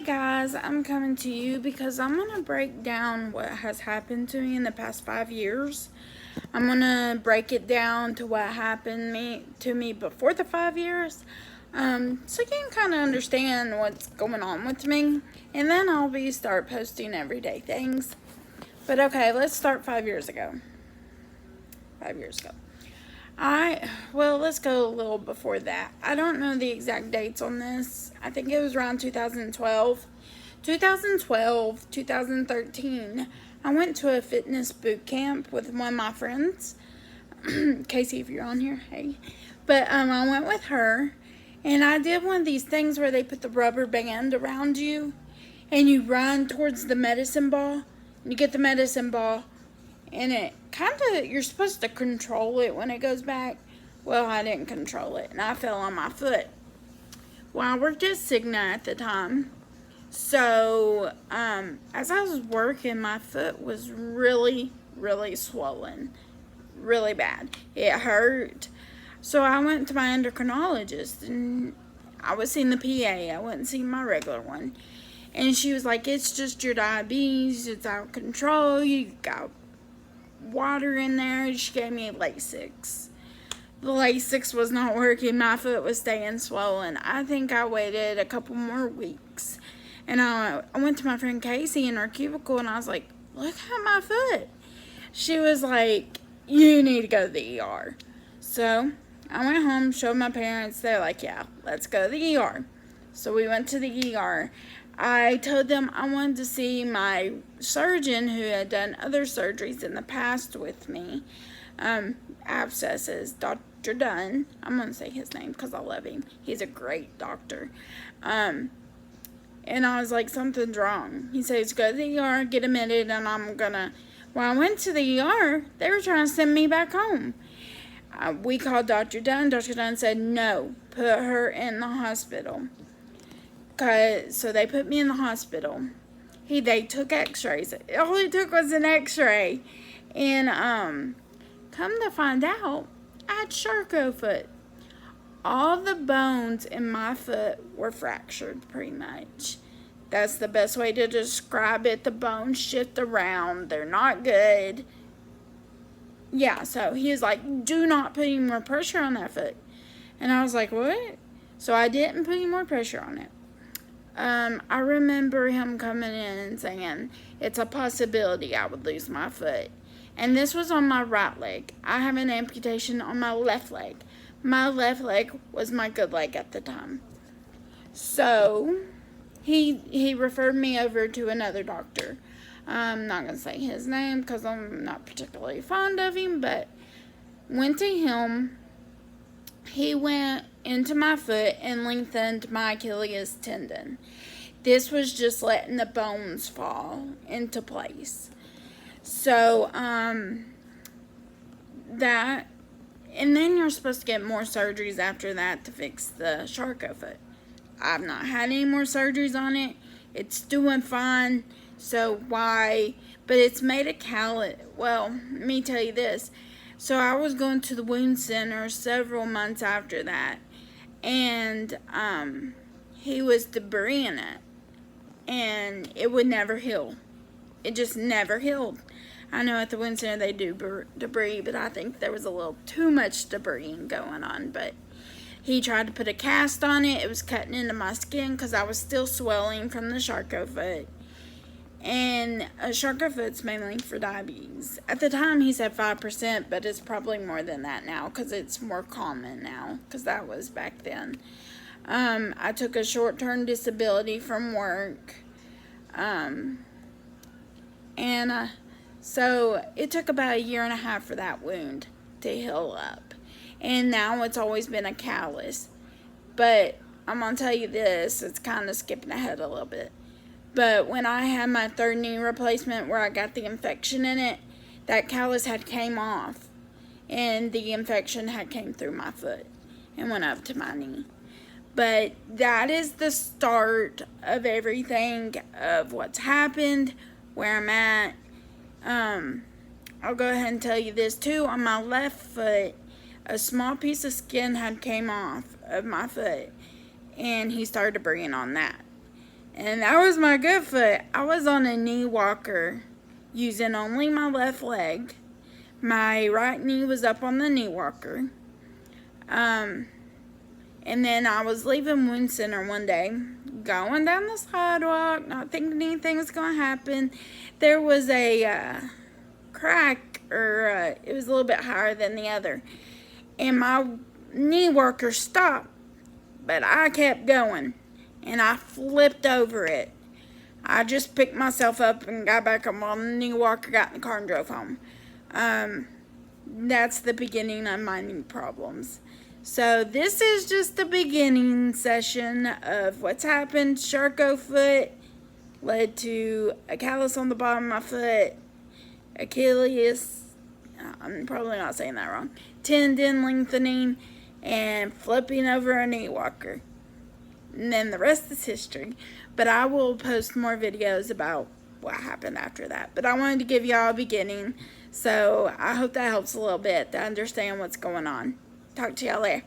guys, I'm coming to you because I'm going to break down what has happened to me in the past 5 years. I'm going to break it down to what happened to me before the 5 years, so you can kind of understand what's going on with me, and then I'll start posting everyday things. But okay, let's start 5 years ago. 5 years ago. Let's go a little before that. I don't know the exact dates on this. I think it was around 2012. 2013, I went to a fitness boot camp with one of my friends. Casey, if you're on here, hey. But I went with her, and I did one of these things where they put the rubber band around you, and you run towards the medicine ball, and you get the medicine ball, and it you're supposed to control it when it goes back. Well, I didn't control it, and I fell on my foot. Well, I worked at Cigna at the time, so as I was working, my foot was really, really swollen, really bad. It hurt. So I went to my endocrinologist, and I was seeing the PA. I wasn't seeing my regular one. And she was like, it's just your diabetes. It's out of control. You got water in there. She gave me Lasix. The Lasix was not working. My foot was staying swollen. I think I waited a couple more weeks. And I went to my friend Casey in her cubicle, and I was like, look at my foot. She was like, you need to go to the ER. So I went home, showed my parents. They're like, yeah, let's go to the ER. So we went to the ER. I told them I wanted to see my surgeon who had done other surgeries in the past with me. Abscesses, Dr. Dunn. I'm going to say his name because I love him. He's a great doctor. And I was like, something's wrong. He says, go to the ER, get admitted, and when I went to the ER, they were trying to send me back home. We called Dr. Dunn. Dr. Dunn said, no, put her in the hospital. So they put me in the hospital. They took x-rays. All it took was an x-ray. And come to find out, I had Charcot foot. All the bones in my foot were fractured, pretty much. That's the best way to describe it. The bones shift around. They're not good. Yeah, so he was like, do not put any more pressure on that foot. And I was like, what? So I didn't put any more pressure on it. I remember him coming in and saying, it's a possibility I would lose my foot. And this was on my right leg. I have an amputation on my left leg. My left leg was my good leg at the time. So he referred me over to another doctor. I'm not going to say his name because I'm not particularly fond of him, but went to him. He went into my foot and lengthened my Achilles tendon. This was just letting the bones fall into place. So, and then you're supposed to get more surgeries after that to fix the Charcot foot. I've not had any more surgeries on it. It's doing fine. So why? But it's made a callus. Well, let me tell you this. So I was going to the wound center several months after that, and he was debriding it, and it would never heal. It just never healed. I know at the wound center they do debris, but I think there was a little too much debris going on. But he tried to put a cast on it. It was cutting into my skin because I was still swelling from the Charcot foot. And a Charcot foot's mainly for diabetes. At the time, he said 5%, but it's probably more than that now because it's more common now because that was back then. I took a short-term disability from work. So it took about 1.5 years for that wound to heal up. And now it's always been a callus. But I'm going to tell you this, it's kind of skipping ahead a little bit. But when I had my third knee replacement where I got the infection in it, that callus had came off. And the infection had came through my foot and went up to my knee. But that is the start of everything, of what's happened, where I'm at. I'll go ahead and tell you this too. On my left foot, a small piece of skin had came off of my foot. And he started breathing on that. And that was my good foot. I was on a knee walker using only my left leg. My right knee was up on the knee walker. And then I was leaving Wound Center one day, going down the sidewalk, not thinking anything was going to happen. There was a crack, or it was a little bit higher than the other. And my knee worker stopped, but I kept going, and I flipped over it. I just picked myself up and got back up on the knee walker, got in the car, and drove home. That's the beginning of my knee problems. So this is just the beginning session of what's happened. Charcot foot led to a callus on the bottom of my foot, Achilles, I'm probably not saying that wrong, tendon lengthening, and flipping over a knee walker. And then the rest is history. But I will post more videos about what happened after that. But I wanted to give y'all a beginning. So I hope that helps a little bit to understand what's going on. Talk to y'all later.